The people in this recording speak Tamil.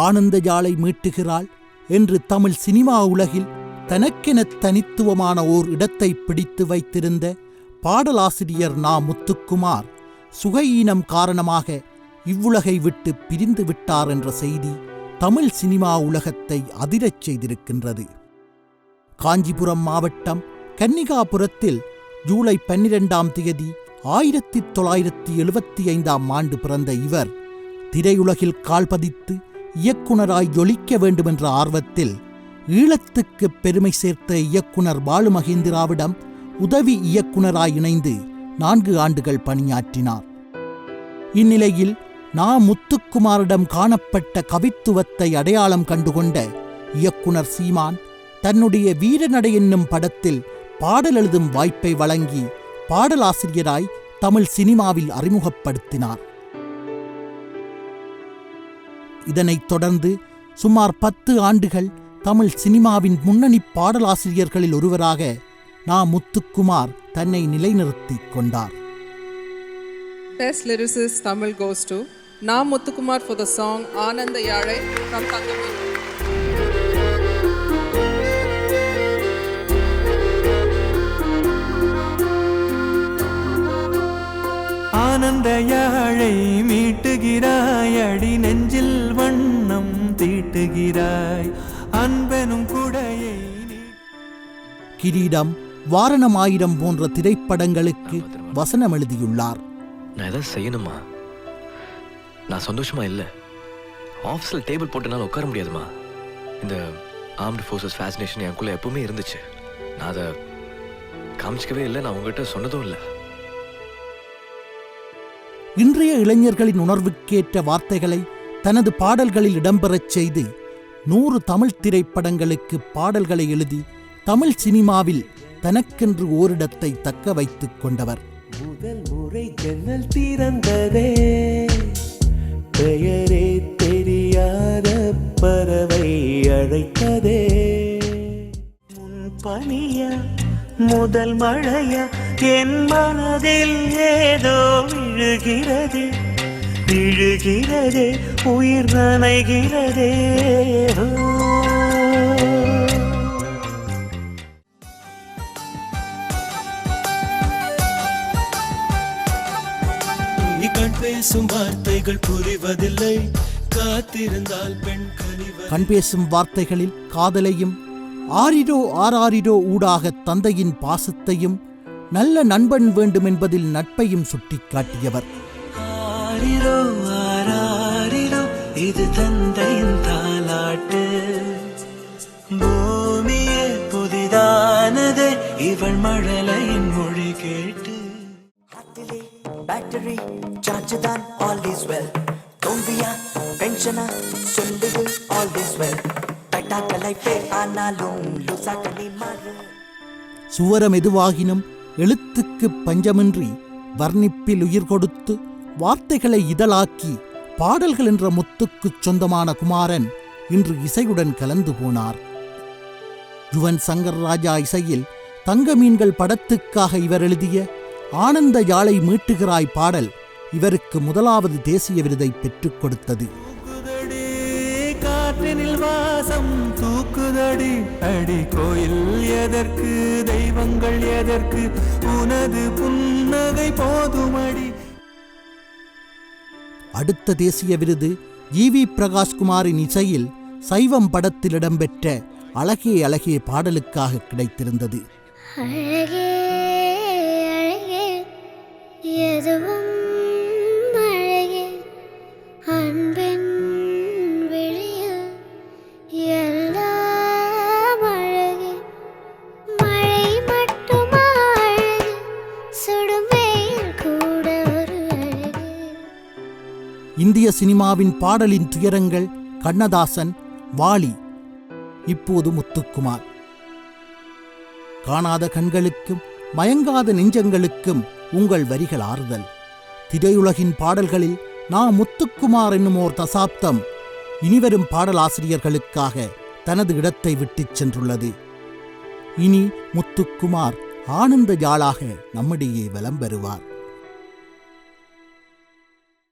ஆனந்த யாழை மீட்டுகிறாள் என்று தமிழ் சினிமா உலகில் தனக்கென தனித்துவமான ஓர் இடத்தை பிடித்து வைத்திருந்த பாடலாசிரியர் நா. முத்துக்குமார் சுகஈனம் காரணமாக இவ்வுலகை விட்டு பிரிந்து விட்டார் என்ற செய்தி தமிழ் சினிமா உலகத்தை அதிரச் செய்திருக்கின்றது. காஞ்சிபுரம் மாவட்டம் கன்னிகாபுரத்தில் ஜூலை 12 1975 பிறந்த இவர் திரையுலகில் கால்பதித்து இயக்குனராய் ஜொலிக்க வேண்டுமென்ற ஆர்வத்தில் ஈழத்துக்கு பெருமை சேர்த்த இயக்குனர் பாலு மகேந்திராவிடம் உதவி இயக்குனராய் இணைந்து 4 ஆண்டுகள் பணியாற்றினார். இந்நிலையில் நா. முத்துக்குமாரிடம் காணப்பட்ட கவித்துவத்தை அடையாளம் கண்டுகொண்ட இயக்குனர் சீமான் தன்னுடைய வீரநடை என்னும் படத்தில் பாடல் எழுதும் வாய்ப்பை வழங்கி பாடலாசிரியராய் தமிழ் சினிமாவில் அறிமுகப்படுத்தினார். இதனைத் தொடர்ந்து சுமார் 10 ஆண்டுகள் தமிழ் சினிமாவின் முன்னணி பாடலாசிரியர்களில் ஒருவராக நா. முத்துக்குமார் தன்னை நிலைநிறுத்திக் கொண்டார். Best lyricist Tamil goes to Na. Muthukumar for the song Ananda Yalai from Thangameen. ஆனந்த யாழை மீட்டுகிறாய், அடி நெஞ்சில் வண்ணம் தீட்டுகிறாய், அன்பெனும் குடையை. கிரீடம், வாரணம் ஆயிரம் போன்ற திரைப்படங்களுக்கு வசனம் எழுதியுள்ளார். நான் எதாவது செய்யணுமா? நான் சந்தோஷமா இல்லை. ஆஃபீஸில் டேபிள் போட்டனால உட்கார முடியாதுமா. இந்த ஆர்ம்டு ஃபோர்ஸஸ் ஃபேசினேஷன் எனக்குள்ள எப்பவுமே இருந்துச்சு. நான் அதை காமிச்சிக்கவே இல்லை, நான் உங்ககிட்ட சொன்னதும் இல்லை. இன்றைய இளைஞர்களின் உணர்வுக்கேற்ற வார்த்தைகளை தனது பாடல்களில் இடம்பெறச் செய்து 100 தமிழ் திரைப்படங்களுக்கு பாடல்களை எழுதி தமிழ் சினிமாவில் தனக்கென்று ஓரிடத்தை தக்க வைத்துக் கொண்டவர். முதல் முறை ஜன்னல் திறந்ததே, பெயரே தெரியாத பறவை அழைத்ததே. முன் பனியா முதல் மழையா, என் மனதில் ஏதோ விழுகிறதே விழுகிறதே, உயிர் நனைகிறதே. கண் பேசும் வார்த்தைகள் புரிவதில்லை, காத்திருந்தால் பெண் கனிவதில்லை. கண் பேசும் வார்த்தைகளில் காதலையும், ஆரிரோ ஆராரிரோ ஊடாக தந்தையின் பாசத்தையும், நல்ல நண்பன் வேண்டும் என்பதில் நட்பையும் சுட்டிக்காட்டியவர். ஆரிரோ ஆராரிரோ, இது தந்தையின் தாலாட்டு, பூமியே புதிதானதே இவள் மழலையின் மொழி கேட்டு. பேட்டரி சார்ஜ் தான் ஆல் இஸ் வெல், தோல்வியா டென்ஷனா சொல்லுது ஆல் இஸ் வெல், டைட்டாக்க லைஃபே ஆனாலும் லூசாக்க நீ மாறு. சுவரம் எதுவாகினும் எழுத்துக்கு பஞ்சமின்றி வர்ணிப்பில் உயிர் கொடுத்து வார்த்தைகளை இதழாக்கி பாடல்கள் என்ற முத்துக்குச் சொந்தமான குமாரன் இன்று இசையுடன் கலந்து போனார். யுவன் சங்கர் ராஜா இசையில் தங்கமீன்கள் படத்துக்காக இவர் எழுதிய ஆனந்த யாழை மீட்டுகிறாய் பாடல் இவருக்கு முதலாவது தேசிய விருதை பெற்றுக் கொடுத்தது. காற்றினில் வாசம் தூக்குதடி, அடி கோயில் எதற்கு, தெய்வங்கள் எதற்கு, உனது புன்னகை போதுமடி. அடுத்த தேசிய விருது ஜி.வி. பிரகாஷ்குமாரின் இசையில் சைவம் படத்தில் இடம்பெற்ற அழகே அழகே பாடலுக்காக கிடைத்திருந்தது. அழகே அழகே எதுவும் அழகே, அன்பின் விழியில் எல்லாம் அழகே, மழை மட்டுமா அழகே, சுடும் வெயில் கூட ஒரு அழகே. இந்திய சினிமாவின் பாடலின் துயரங்கள் கண்ணதாசன், வாலி, இப்போது முத்துக்குமார். காணாத கண்களுக்கும் மயங்காத நெஞ்சங்களுக்கும் உங்கள் வரிகள் ஆறுதல். திரையுலகின் பாடல்களில் நா. முத்துக்குமார் என்னும் ஓர் தசாப்தம் இனிவரும் பாடலாசிரியர்களுக்காக தனது இடத்தை விட்டுச் சென்றுள்ளது. இனி முத்துக்குமார் ஆனந்த யாழாக நம்மிடையே வலம் பெறுவார்.